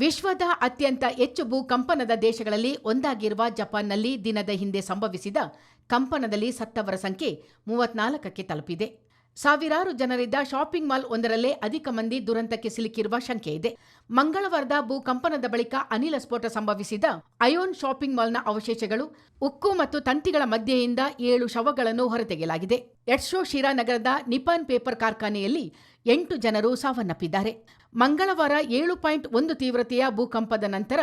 ವಿಶ್ವದ ಅತ್ಯಂತ ಹೆಚ್ಚು ಭೂಕಂಪನದ ದೇಶಗಳಲ್ಲಿ ಒಂದಾಗಿರುವ ಜಪಾನ್ನಲ್ಲಿ ದಿನದ ಹಿಂದೆ ಸಂಭವಿಸಿದ ಕಂಪನದಲ್ಲಿ ಸತ್ತವರ ಸಂಖ್ಯೆ 34ಕ್ಕೆ ತಲುಪಿದೆ. ಸಾವಿರಾರು ಜನರಿದ್ದ ಶಾಪಿಂಗ್ ಮಾಲ್ ಒಂದರಲ್ಲೇ ಅಧಿಕ ಮಂದಿ ದುರಂತಕ್ಕೆ ಸಿಲುಕಿರುವ ಶಂಕೆ ಇದೆ. ಮಂಗಳವಾರದ ಭೂಕಂಪನದ ಬಳಿಕ ಅನಿಲ ಸ್ಫೋಟ ಸಂಭವಿಸಿದ ಅಯೋನ್ ಶಾಪಿಂಗ್ ಮಾಲ್ನ ಅವಶೇಷಗಳು, ಉಕ್ಕು ಮತ್ತು ತಂತಿಗಳ ಮಧ್ಯೆಯಿಂದ 7 ಶವಗಳನ್ನು ಹೊರತೆಗೆಯಲಾಗಿದೆ. ಎಟ್ಸೋ ಶಿರಾ ನಗರದ ನಿಪಾನ್ ಪೇಪರ್ ಕಾರ್ಖಾನೆಯಲ್ಲಿ 8 ಜನರು ಸಾವನ್ನಪ್ಪಿದ್ದಾರೆ. ಮಂಗಳವಾರ 7.1 ತೀವ್ರತೆಯ ಭೂಕಂಪದ ನಂತರ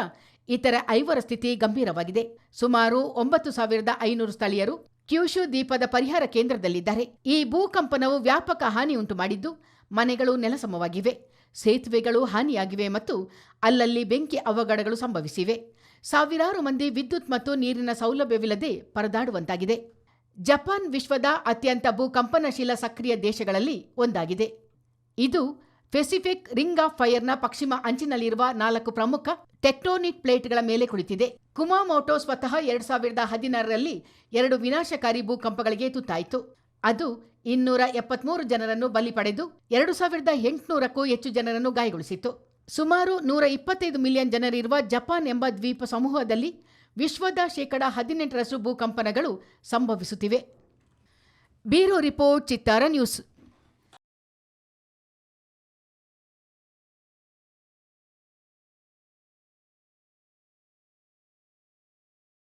ಇತರ 5 ಸ್ಥಿತಿ ಗಂಭೀರವಾಗಿದೆ. ಸುಮಾರು 9,500 ಸ್ಥಳೀಯರು ಕ್ಯೂಶು ದ್ವೀಪದ ಪರಿಹಾರ ಕೇಂದ್ರದಲ್ಲಿದ್ದಾರೆ. ಈ ಭೂಕಂಪನವು ವ್ಯಾಪಕ ಹಾನಿ ಉಂಟು ಮಾಡಿದ್ದು, ಮನೆಗಳು ನೆಲಸಮವಾಗಿವೆ, ಸೇತುವೆಗಳು ಹಾನಿಯಾಗಿವೆ ಮತ್ತು ಅಲ್ಲಲ್ಲಿ ಬೆಂಕಿ ಅವಘಡಗಳು ಸಂಭವಿಸಿವೆ. ಸಾವಿರಾರು ಮಂದಿ ವಿದ್ಯುತ್ ಮತ್ತು ನೀರಿನ ಸೌಲಭ್ಯವಿಲ್ಲದೆ ಪರದಾಡುವಂತಾಗಿದೆ. ಜಪಾನ್ ವಿಶ್ವದ ಅತ್ಯಂತ ಭೂಕಂಪನಶೀಲ ಸಕ್ರಿಯ ದೇಶಗಳಲ್ಲಿ ಒಂದಾಗಿದೆ. ಇದು ಪೆಸಿಫಿಕ್ ರಿಂಗ್ ಆಫ್ ಫೈರ್ನ ಪಶ್ಚಿಮ ಅಂಚಿನಲ್ಲಿರುವ 4 ಪ್ರಮುಖ ಟೆಕ್ಟೋನಿಕ್ ಪ್ಲೇಟ್ಗಳ ಮೇಲೆ ಕುಳಿತಿದೆ. ಕುಮಾಮೋಟೋ ಸ್ವತಃ 2016ರಲ್ಲಿ 2 ವಿನಾಶಕಾರಿ ಭೂಕಂಪಗಳಿಗೆ ತುತ್ತಾಯಿತು. ಅದು 273 ಜನರನ್ನು ಬಲಿ ಪಡೆದು 2800ಕ್ಕೂ ಹೆಚ್ಚು ಜನರನ್ನು ಗಾಯಗೊಳಿಸಿತು. ಸುಮಾರು 125 ಮಿಲಿಯನ್ ಜನರಿರುವ ಜಪಾನ್ ಎಂಬ ದ್ವೀಪ ಸಮೂಹದಲ್ಲಿ ವಿಶ್ವದ 18% ಭೂಕಂಪನಗಳು ಸಂಭವಿಸುತ್ತಿವೆ. ಬ್ಯೂರೋ ರಿಪೋರ್ಟ್, ಚಿತ್ತಾರ ನ್ಯೂಸ್.